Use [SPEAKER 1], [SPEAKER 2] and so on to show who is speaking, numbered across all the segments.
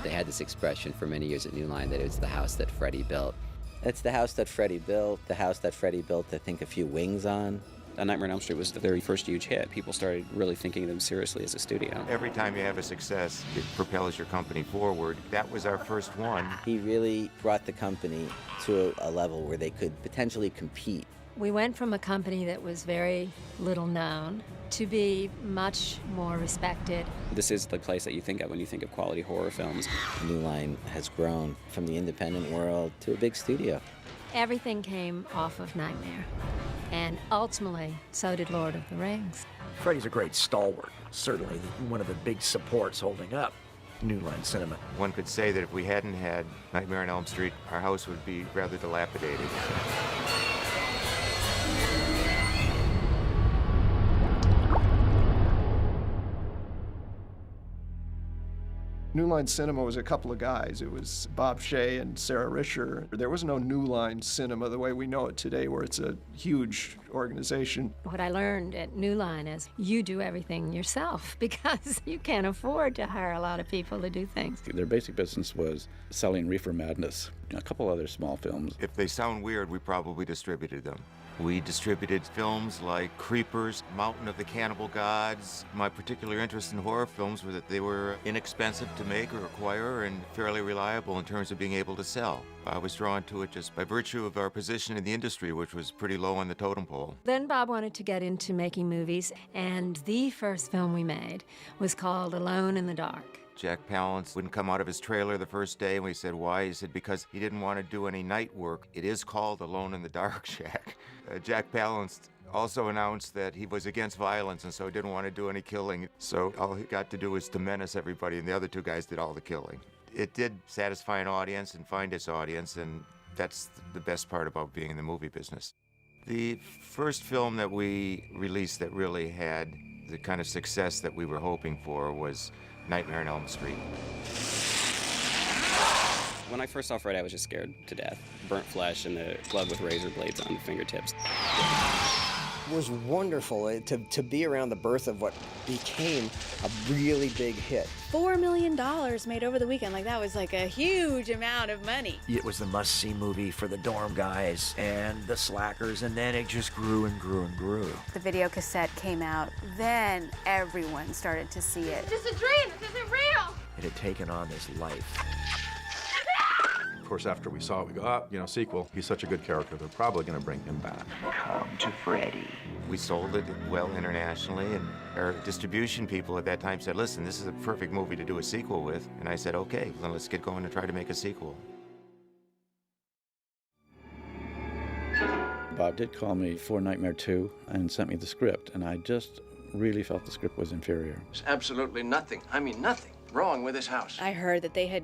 [SPEAKER 1] They had this expression for many years at New Line that it was the house that Freddy built. It's the house that Freddy built, the house that Freddy built, I think, a few wings on.
[SPEAKER 2] A Nightmare on Elm Street was the very first huge hit. People started really thinking of them seriously as a studio.
[SPEAKER 3] Every time you have a success, it propels your company forward. That was our first one.
[SPEAKER 1] He really brought the company to a level where they could potentially compete.
[SPEAKER 4] We went from a company that was very little known to be much more respected.
[SPEAKER 2] This is the place that you think of when you think of quality horror films.
[SPEAKER 1] New Line has grown from the independent world to a big studio.
[SPEAKER 4] Everything came off of Nightmare. And ultimately, so did Lord of the Rings.
[SPEAKER 5] Freddy's a great stalwart, certainly one of the big supports holding up New Line cinema.
[SPEAKER 3] One could say that if we hadn't had Nightmare on Elm Street, our house would be rather dilapidated.
[SPEAKER 6] New Line Cinema was a couple of guys. It was Bob Shea and Sarah Risher. There was no New Line Cinema the way we know it today, where it's a huge organization.
[SPEAKER 4] What I learned at New Line is you do everything yourself because you can't afford to hire a lot of people to do things.
[SPEAKER 7] Their basic business was selling Reefer Madness, a couple other small films.
[SPEAKER 3] If they sound weird, we probably distributed them. We distributed films like Creepers, Mountain of the Cannibal Gods. My particular interest in horror films was that they were inexpensive to make or acquire and fairly reliable in terms of being able to sell. I was drawn to it just by virtue of our position in the industry, which was pretty low on the totem pole.
[SPEAKER 4] Then Bob wanted to get into making movies, and the first film we made was called Alone in the Dark.
[SPEAKER 3] Jack Palance wouldn't come out of his trailer the first day, and we said, why? He said, because he didn't want to do any night work. It is called Alone in the Dark, Jack. Jack Palance also announced that he was against violence, and so he didn't want to do any killing. So all he got to do was to menace everybody, and the other two guys did all the killing. It did satisfy an audience and find its audience, and that's the best part about being in the movie business. The first film that we released that really had the kind of success that we were hoping for was Nightmare on Elm Street.
[SPEAKER 2] When I first saw Freddy, I was just scared to death. Burnt flesh and the glove with razor blades on the fingertips.
[SPEAKER 8] It was wonderful to be around the birth of what became a really big hit.
[SPEAKER 9] $4 million made over the weekend. Like, that was like a huge amount of money.
[SPEAKER 5] It was the must-see movie for the dorm guys and the slackers, and then it just grew and grew and grew.
[SPEAKER 9] The video cassette came out, then everyone started to see it.
[SPEAKER 10] It's just a dream, this isn't real!
[SPEAKER 5] It had taken on this life.
[SPEAKER 11] Of course, after we saw it, we go, sequel. He's such a good character, they're probably going to bring him back.
[SPEAKER 8] Come to Freddy.
[SPEAKER 3] We sold it well internationally, and our distribution people at that time said, listen, this is a perfect movie to do a sequel with. And I said, okay, then let's get going and try to make a sequel.
[SPEAKER 7] Bob did call me for Nightmare 2 and sent me the script, and I just really felt the script was inferior.
[SPEAKER 12] There's absolutely nothing, nothing wrong with this house.
[SPEAKER 9] I heard that they had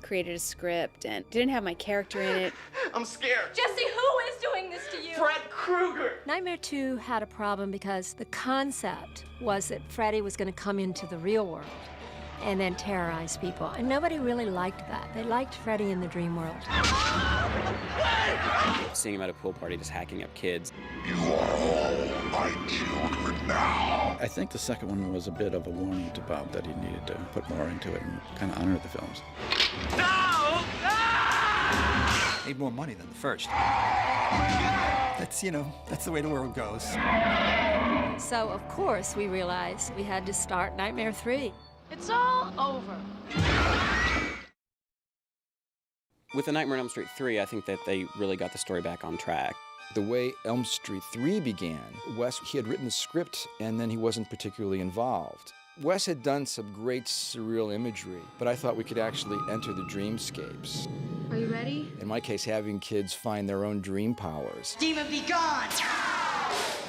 [SPEAKER 9] created a script and didn't have my character in it.
[SPEAKER 12] I'm scared.
[SPEAKER 10] Jesse, who is doing this to you?
[SPEAKER 12] Fred Krueger!
[SPEAKER 4] Nightmare 2 had a problem because the concept was that Freddy was going to come into the real world and then terrorize people. And nobody really liked that. They liked Freddy in the dream world.
[SPEAKER 2] Seeing him at a pool party just hacking up kids.
[SPEAKER 13] You are all my children now.
[SPEAKER 7] I think the second one was a bit of a warning to Bob that he needed to put more into it and kind of honor the films.
[SPEAKER 12] No!
[SPEAKER 14] Made more money than the first. That's the way the world goes.
[SPEAKER 4] So, of course, we realized we had to start Nightmare 3.
[SPEAKER 10] It's all over.
[SPEAKER 2] With The Nightmare on Elm Street 3, I think that they really got the story back on track.
[SPEAKER 15] The way Elm Street 3 began, Wes, he had written the script and then he wasn't particularly involved. Wes had done some great surreal imagery, but I thought we could actually enter the dreamscapes.
[SPEAKER 10] Are you ready?
[SPEAKER 15] In my case, having kids find their own dream powers.
[SPEAKER 10] Demon be gone!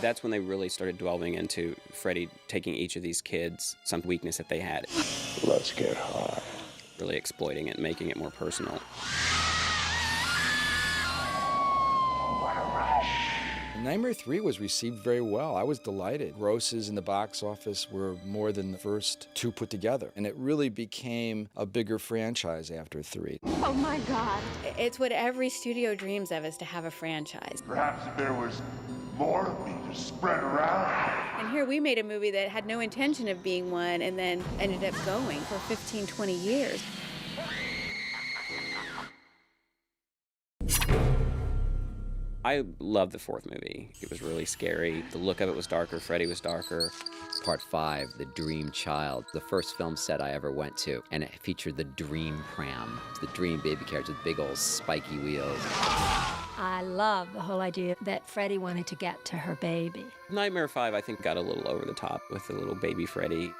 [SPEAKER 2] That's when they really started delving into Freddy taking each of these kids, some weakness that they had.
[SPEAKER 13] Let's get high.
[SPEAKER 2] Really exploiting it, making it more personal.
[SPEAKER 15] Nightmare 3 was received very well. I was delighted. Grosses in the box office were more than the first two put together, and it really became a bigger franchise after 3.
[SPEAKER 9] Oh my God. It's what every studio dreams of, is to have a franchise.
[SPEAKER 13] Perhaps if there was more of me to spread around.
[SPEAKER 9] And here we made a movie that had no intention of being one and then ended up going for 15, 20 years.
[SPEAKER 2] I loved the fourth movie. It was really scary. The look of it was darker. Freddy was darker.
[SPEAKER 1] Part 5, The Dream Child, the first film set I ever went to, and it featured the Dream Pram, the Dream baby carriage with big old spiky wheels.
[SPEAKER 4] I love the whole idea that Freddy wanted to get to her baby.
[SPEAKER 2] Nightmare 5, I think, got a little over the top with the little baby Freddy.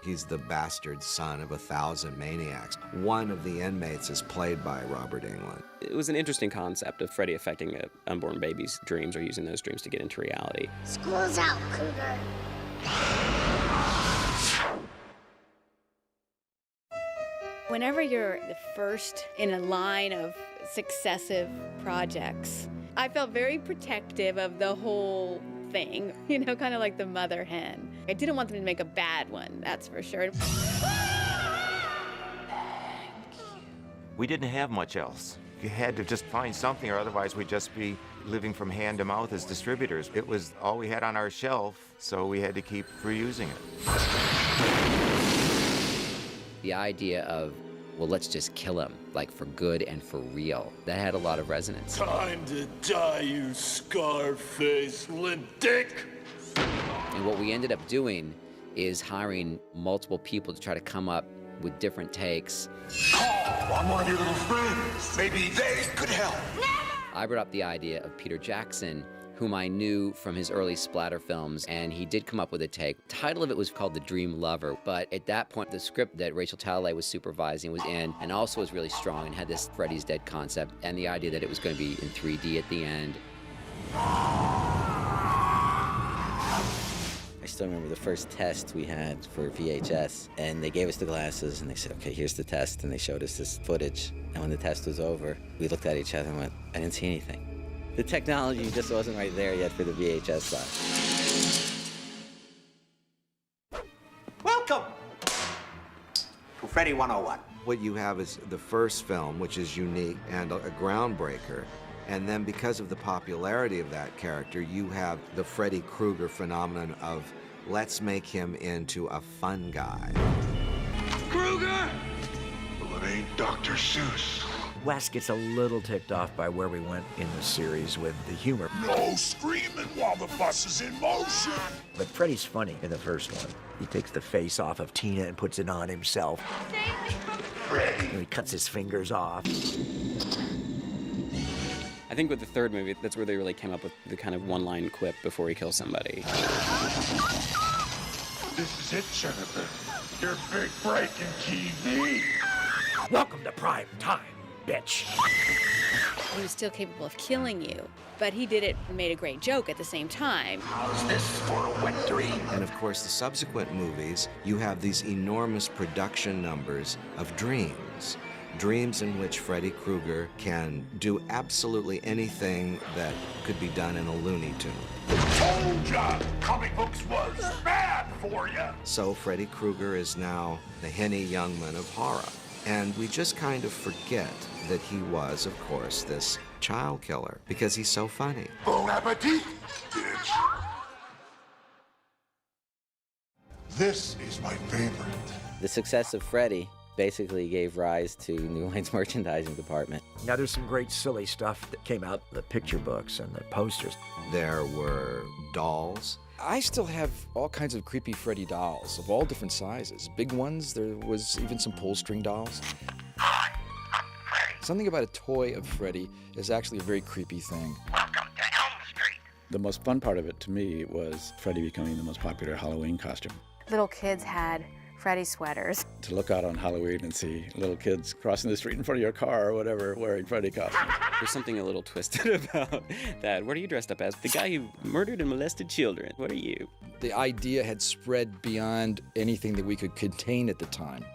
[SPEAKER 16] He's the bastard son of 1,000 maniacs. One of the inmates is played by Robert Englund.
[SPEAKER 2] It was an interesting concept of Freddy affecting an unborn baby's dreams or using those dreams to get into reality.
[SPEAKER 10] School's out, Cougar.
[SPEAKER 9] Whenever you're the first in a line of successive projects, I felt very protective of the whole thing, you know, kind of like the mother hen. I didn't want them to make a bad one, that's for sure.
[SPEAKER 3] We didn't have much else. You had to just find something, or otherwise we'd just be living from hand to mouth as distributors. It was all we had on our shelf, so we had to keep reusing it.
[SPEAKER 1] The idea of, well, let's just kill him, like for good and for real, that had a lot of resonance.
[SPEAKER 13] Time to die, you scar-faced limp dick!
[SPEAKER 1] And what we ended up doing is hiring multiple people to try to come up with different takes.
[SPEAKER 13] Call on one of your little friends. Maybe they could help.
[SPEAKER 1] I brought up the idea of Peter Jackson, whom I knew from his early splatter films, and he did come up with a take. The title of it was called The Dream Lover, but at that point, the script that Rachel Talalay was supervising was in, and also was really strong and had this Freddy's Dead concept, and the idea that it was going to be in 3D at the end. I still remember the first test we had for VHS, and they gave us the glasses, and they said, okay, here's the test, and they showed us this footage. And when the test was over, we looked at each other and went, I didn't see anything. The technology just wasn't right there yet for the VHS side.
[SPEAKER 16] Welcome to Freddy 101. What you have is the first film, which is unique and a groundbreaker. And then because of the popularity of that character, you have the Freddy Krueger phenomenon of let's make him into a fun guy.
[SPEAKER 13] Krueger! Well, it ain't Dr. Seuss.
[SPEAKER 5] Wes gets a little ticked off by where we went in the series with the humor.
[SPEAKER 13] No screaming while the bus is in motion.
[SPEAKER 5] But Freddy's funny in the first one. He takes the face off of Tina and puts it on himself.
[SPEAKER 13] Freddy.
[SPEAKER 5] And he cuts his fingers off.
[SPEAKER 2] I think with the third movie, that's where they really came up with the kind of one-line quip before he kills somebody.
[SPEAKER 13] This is it, Jennifer. Your big break in TV.
[SPEAKER 5] Welcome to prime time, bitch.
[SPEAKER 9] He was still capable of killing you, but he did it and made a great joke at the same time.
[SPEAKER 13] How's this for a wet dream?
[SPEAKER 16] And of course, the subsequent movies, you have these enormous production numbers of dreams. Dreams in which Freddy Krueger can do absolutely anything that could be done in a Looney Tune.
[SPEAKER 13] Told ya! Comic books was bad for ya!
[SPEAKER 16] So Freddy Krueger is now the Henny Youngman of horror. And we just kind of forget that he was, of course, this child killer because he's so funny.
[SPEAKER 13] Bon appetit, bitch! This is my favorite.
[SPEAKER 1] The success of Freddy basically gave rise to New Line's merchandising department.
[SPEAKER 5] Now, there's some great silly stuff that came out, the picture books and the posters.
[SPEAKER 16] There were dolls.
[SPEAKER 15] I still have all kinds of creepy Freddy dolls of all different sizes. Big ones, there was even some pull-string dolls. Something about a toy of Freddy is actually a very creepy thing.
[SPEAKER 13] Welcome to Elm Street.
[SPEAKER 7] The most fun part of it to me was Freddy becoming the most popular Halloween costume.
[SPEAKER 9] Little kids had Freddy sweaters.
[SPEAKER 7] To look out on Halloween and see little kids crossing the street in front of your car or whatever wearing Freddy costumes.
[SPEAKER 2] There's something a little twisted about that. What are you dressed up as? The guy who murdered and molested children. What are you?
[SPEAKER 15] The idea had spread beyond anything that we could contain at the time.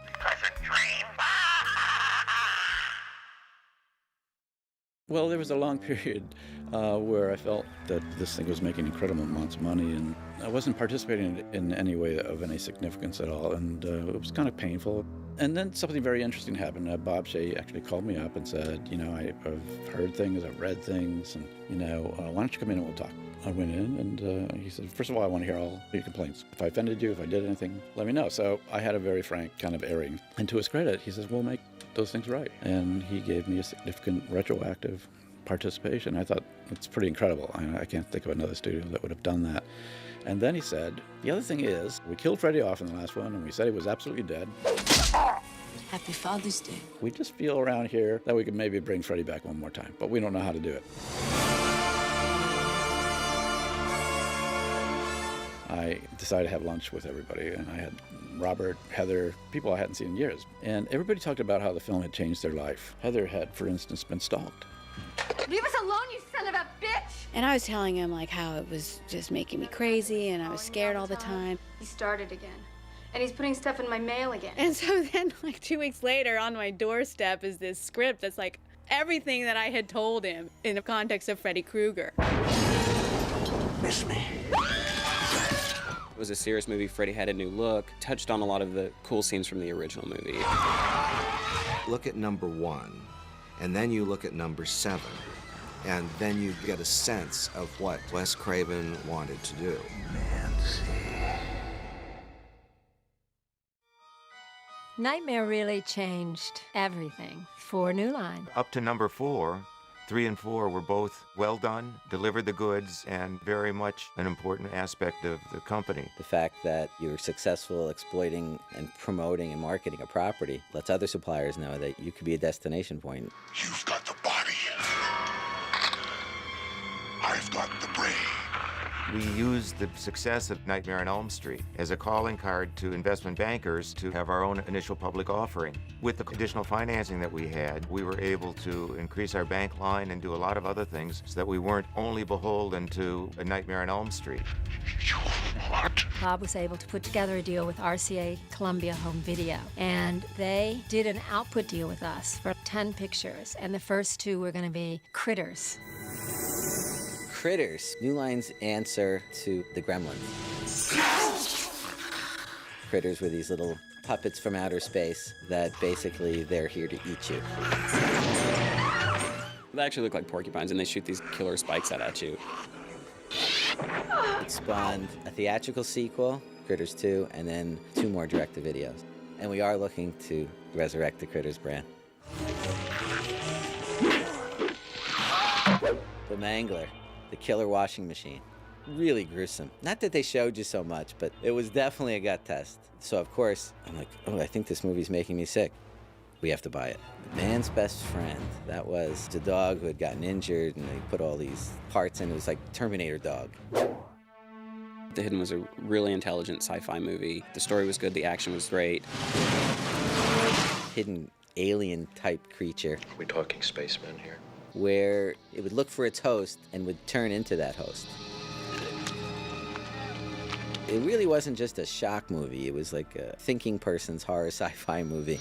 [SPEAKER 7] Well, there was a long period where I felt that this thing was making incredible amounts of money, and I wasn't participating in any way of any significance at all, and it was kind of painful. And then something very interesting happened. Bob Shea actually called me up and said, you know, I've heard things, I've read things, and, you know, why don't you come in and we'll talk? I went in and he said, first of all, I want to hear all your complaints. If I offended you, if I did anything, let me know. So I had a very frank kind of airing. And to his credit, he says, we'll make those things right. And he gave me a significant retroactive participation. I thought, it's pretty incredible. I can't think of another studio that would have done that. And then he said, the other thing is, we killed Freddy off in the last one, and we said he was absolutely dead.
[SPEAKER 17] Happy Father's Day.
[SPEAKER 7] We just feel around here that we could maybe bring Freddy back one more time, but we don't know how to do it. I decided to have lunch with everybody, and I had Robert, Heather, people I hadn't seen in years. And everybody talked about how the film had changed their life. Heather had, for instance, been stalked.
[SPEAKER 17] Leave us alone, you son of a bitch!
[SPEAKER 9] And I was telling him like how it was just making me crazy and I was scared all the time.
[SPEAKER 18] He started again. And he's putting stuff in my mail again.
[SPEAKER 9] And so then like 2 weeks later on my doorstep is this script that's like everything that I had told him in the context of Freddy Krueger.
[SPEAKER 13] Miss me.
[SPEAKER 2] It was a serious movie. Freddy had a new look, touched on a lot of the cool scenes from the original movie.
[SPEAKER 16] Look at number 1, and then you look at number 7, and then you get a sense of what Wes Craven wanted to do.
[SPEAKER 4] Nightmare really changed everything for New Line.
[SPEAKER 3] Up to number 4, 3 and 4 were both well done, delivered the goods, and very much an important aspect of the company.
[SPEAKER 1] The fact that you're successful exploiting and promoting and marketing a property lets other suppliers know that you could be a destination point.
[SPEAKER 13] You've got the body. I've got the brain.
[SPEAKER 3] We used the success of Nightmare on Elm Street as a calling card to investment bankers to have our own initial public offering. With the additional financing that we had, we were able to increase our bank line and do a lot of other things so that we weren't only beholden to a Nightmare on Elm Street.
[SPEAKER 13] What?
[SPEAKER 4] Bob was able to put together a deal with RCA Columbia Home Video, and they did an output deal with us for 10 pictures, and the first 2 were going to be Critters.
[SPEAKER 1] Critters, New Line's answer to the Gremlins. Critters were these little puppets from outer space that basically they're here to eat you.
[SPEAKER 2] They actually look like porcupines, and they shoot these killer spikes out at you.
[SPEAKER 1] It spawned a theatrical sequel, Critters 2, and then 2 more direct-to-videos. And we are looking to resurrect the Critters brand. The Mangler, the killer washing machine. Really gruesome. Not that they showed you so much, but it was definitely a gut test. So of course, I'm like, oh, I think this movie's making me sick. We have to buy it. Man's Best Friend. That was the dog who had gotten injured, and they put all these parts in. It was like Terminator dog.
[SPEAKER 2] The Hidden was a really intelligent sci-fi movie. The story was good, the action was great.
[SPEAKER 1] Hidden alien-type creature.
[SPEAKER 12] Are we talking spacemen here?
[SPEAKER 1] Where it would look for its host and would turn into that host. It really wasn't just a shock movie. It was like a thinking person's horror sci-fi movie.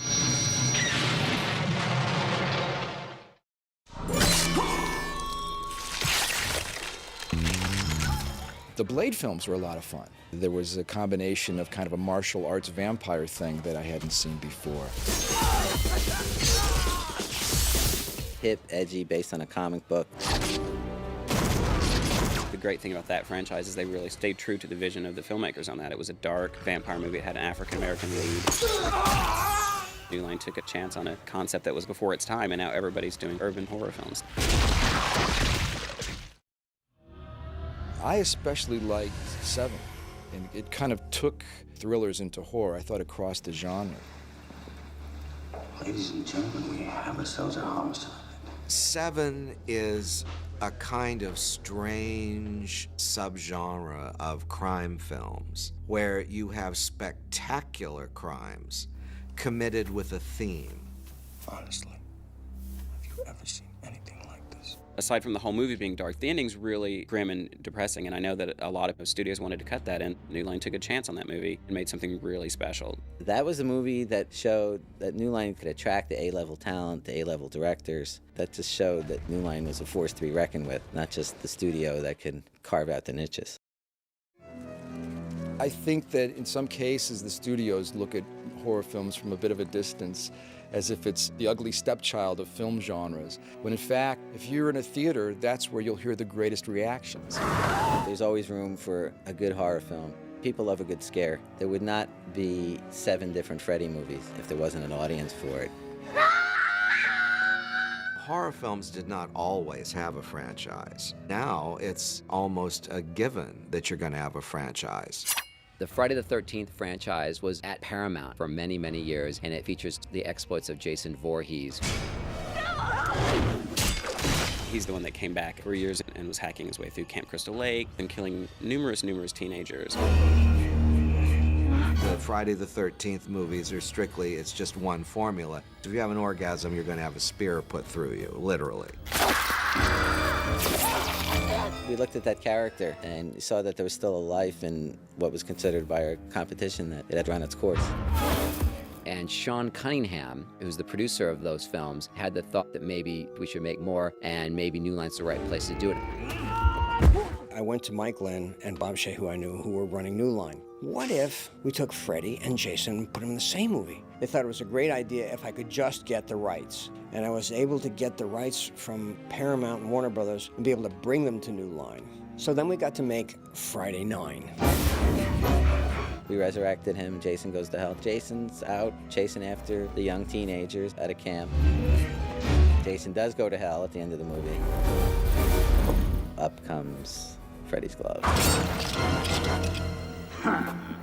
[SPEAKER 15] The Blade films were a lot of fun. There was a combination of kind of a martial arts vampire thing that I hadn't seen before.
[SPEAKER 1] Hip, edgy, based on a comic book.
[SPEAKER 2] The great thing about that franchise is they really stayed true to the vision of the filmmakers on that. It was a dark vampire movie. It had an African-American lead. New Line took a chance on a concept that was before its time, and now everybody's doing urban horror films.
[SPEAKER 15] I especially liked 7, and it kind of took thrillers into horror. I thought it crossed the genre.
[SPEAKER 19] Ladies and gentlemen, we have ourselves a homicide.
[SPEAKER 16] 7 is a kind of strange subgenre of crime films where you have spectacular crimes committed with a theme.
[SPEAKER 19] Honestly, have you ever seen anything like this?
[SPEAKER 2] Aside from the whole movie being dark, the ending's really grim and depressing, and I know that a lot of studios wanted to cut that, and New Line took a chance on that movie and made something really special.
[SPEAKER 1] That was a movie that showed that New Line could attract the A-level talent, the A-level directors. That just showed that New Line was a force to be reckoned with, not just the studio that could carve out the niches.
[SPEAKER 15] I think that in some cases the studios look at horror films from a bit of a distance, as if it's the ugly stepchild of film genres, when in fact, if you're in a theater, that's where you'll hear the greatest reactions.
[SPEAKER 20] There's always room for a good horror film. People love a good scare. There would not be 7 different Freddy movies if there wasn't an audience for it.
[SPEAKER 16] Horror films did not always have a franchise. Now it's almost a given that you're going to have a franchise.
[SPEAKER 1] The Friday the 13th franchise was at Paramount for many, many years, and it features the exploits of Jason Voorhees.
[SPEAKER 2] He's the one that came back for years and was hacking his way through Camp Crystal Lake and killing numerous teenagers.
[SPEAKER 16] The Friday the 13th movies are strictly, it's just one formula. If you have an orgasm, you're going to have a spear put through you, literally.
[SPEAKER 20] We looked at that character and saw that there was still a life in what was considered by our competition that it had run its course.
[SPEAKER 1] And Sean Cunningham, who's the producer of those films, had the thought that maybe we should make more and maybe New Line's the right place to do it.
[SPEAKER 8] I went to Mike Lynn and Bob Shea, who I knew, who were running New Line. What if we took Freddy and Jason and put them in the same movie? They thought it was a great idea if I could just get the rights. And I was able to get the rights from Paramount and Warner Brothers and be able to bring them to New Line. So then we got to make Friday 9.
[SPEAKER 20] We resurrected him. Jason goes to hell. Jason's out chasing after the young teenagers at a camp. Jason does go to hell at the end of the movie. Up comes Freddy's glove.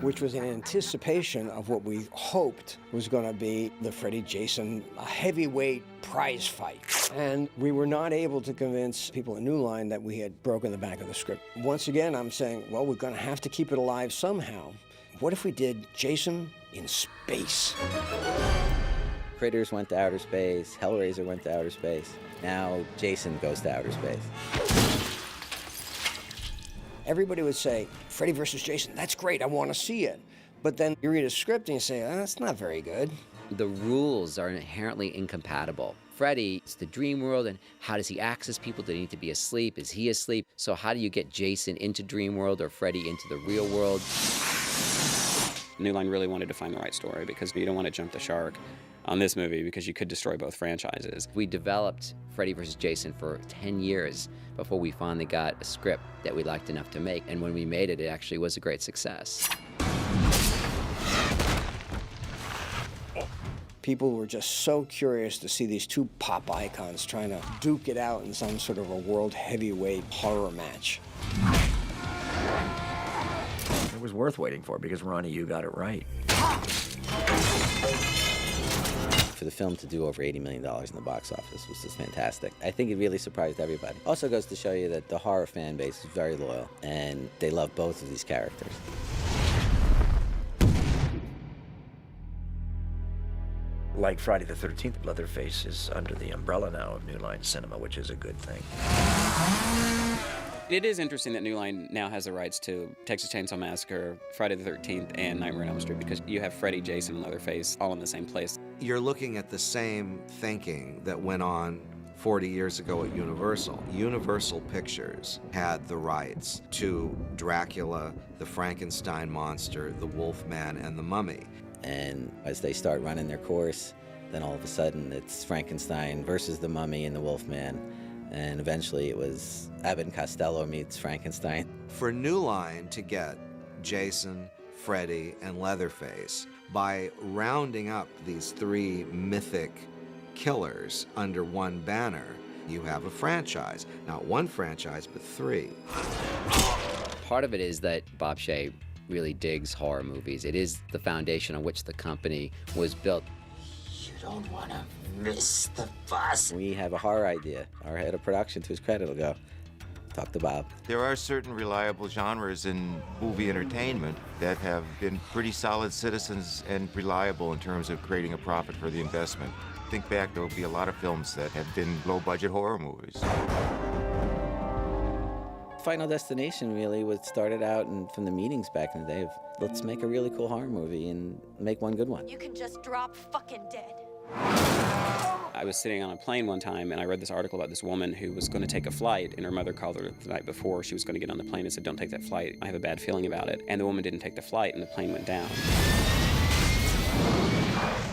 [SPEAKER 8] Which was in anticipation of what we hoped was going to be the Freddy Jason heavyweight prize fight. And we were not able to convince people at New Line that we had broken the back of the script. Once again, I'm saying, well, we're going to have to keep it alive somehow. What if we did Jason in space?
[SPEAKER 20] Critters went to outer space. Hellraiser went to outer space. Now Jason goes to outer space.
[SPEAKER 8] Everybody would say, Freddy versus Jason, that's great, I want to see it. But then you read a script and you say, that's not very good.
[SPEAKER 1] The rules are inherently incompatible. Freddy, it's the dream world, and how does he access people? Do they need to be asleep? Is he asleep? So how do you get Jason into dream world or Freddy into the real world?
[SPEAKER 2] New Line really wanted to find the right story because you don't want to jump the shark on this movie because you could destroy both franchises.
[SPEAKER 1] We developed Freddy vs. Jason for 10 years before we finally got a script that we liked enough to make. And when we made it, it actually was a great success.
[SPEAKER 8] People were just so curious to see these two pop icons trying to duke it out in some sort of a world heavyweight horror match.
[SPEAKER 5] It was worth waiting for because, Ronnie, you got it right.
[SPEAKER 20] For the film to do over $80 million in the box office was just fantastic. I think it really surprised everybody. Also goes to show you that the horror fan base is very loyal, and they love both of these characters.
[SPEAKER 5] Like Friday the 13th, Leatherface is under the umbrella now of New Line Cinema, which is a good thing.
[SPEAKER 2] It is interesting that New Line now has the rights to Texas Chainsaw Massacre, Friday the 13th, and Nightmare on Elm Street because you have Freddy, Jason, and Leatherface all in the same place.
[SPEAKER 16] You're looking at the same thinking that went on 40 years ago at Universal. Universal Pictures had the rights to Dracula, the Frankenstein monster, the Wolfman, and the Mummy.
[SPEAKER 20] And as they start running their course, then all of a sudden it's Frankenstein versus the Mummy and the Wolfman. And eventually it was Abbott and Costello meets Frankenstein.
[SPEAKER 16] For New Line to get Jason, Freddy, and Leatherface, by rounding up these three mythic killers under one banner, you have a franchise. Not one franchise, but three.
[SPEAKER 1] Part of it is that Bob Shea really digs horror movies. It is the foundation on which the company was built.
[SPEAKER 20] You don't want to miss the bus. We have a horror idea. Our head of production, to his credit, will go, talk to Bob.
[SPEAKER 3] There are certain reliable genres in movie entertainment that have been pretty solid citizens and reliable in terms of creating a profit for the investment. Think back, there will be a lot of films that have been low-budget horror movies.
[SPEAKER 20] Final Destination really was started out and from the meetings back in the day of, let's make a really cool horror movie and make one good one.
[SPEAKER 17] You can just drop fucking dead.
[SPEAKER 2] I was sitting on a plane one time and I read this article about this woman who was going to take a flight and her mother called her the night before she was going to get on the plane and said, don't take that flight. I have a bad feeling about it. And the woman didn't take the flight and the plane went down.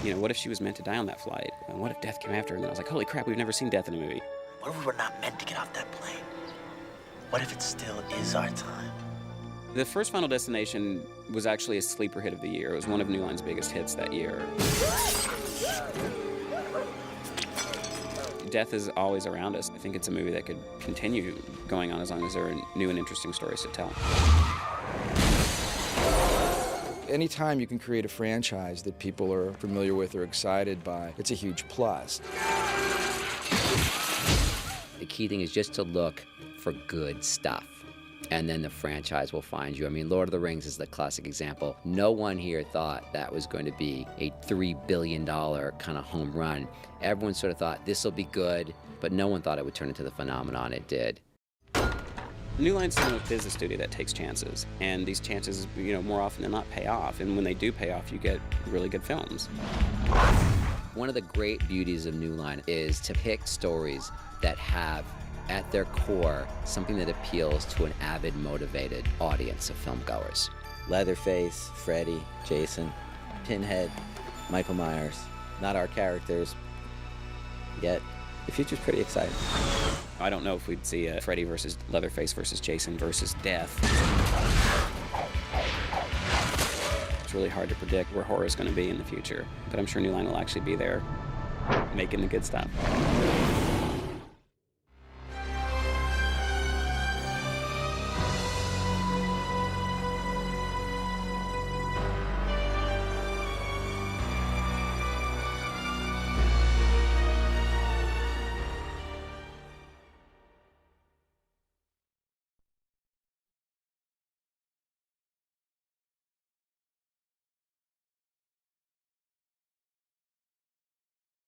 [SPEAKER 2] You know, what if she was meant to die on that flight? And what if death came after her? And then I was like, holy crap, we've never seen death in a movie.
[SPEAKER 14] What if we were not meant to get off that plane? What if it still is our time?
[SPEAKER 2] The first Final Destination was actually a sleeper hit of the year. It was one of New Line's biggest hits that year. Death is always around us. I think it's a movie that could continue going on as long as there are new and interesting stories to tell.
[SPEAKER 15] Anytime you can create a franchise that people are familiar with or excited by, it's a huge plus.
[SPEAKER 1] The key thing is just to look for good stuff, and then the franchise will find you. I mean, Lord of the Rings is the classic example. No one here thought that was going to be a $3 billion kind of home run. Everyone sort of thought this will be good, but no one thought it would turn into the phenomenon it did.
[SPEAKER 2] New Line Cinema is a studio that takes chances, and these chances, you know, more often than not pay off. And when they do pay off, you get really good films.
[SPEAKER 1] One of the great beauties of New Line is to pick stories that have, at their core, something that appeals to an avid, motivated audience of filmgoers.
[SPEAKER 20] Leatherface, Freddy, Jason, Pinhead, Michael Myers. Not our characters, yet the future's pretty exciting.
[SPEAKER 2] I don't know if we'd see a Freddy versus Leatherface versus Jason versus Death. It's really hard to predict where horror is going to be in the future, but I'm sure New Line will actually be there making the good stuff.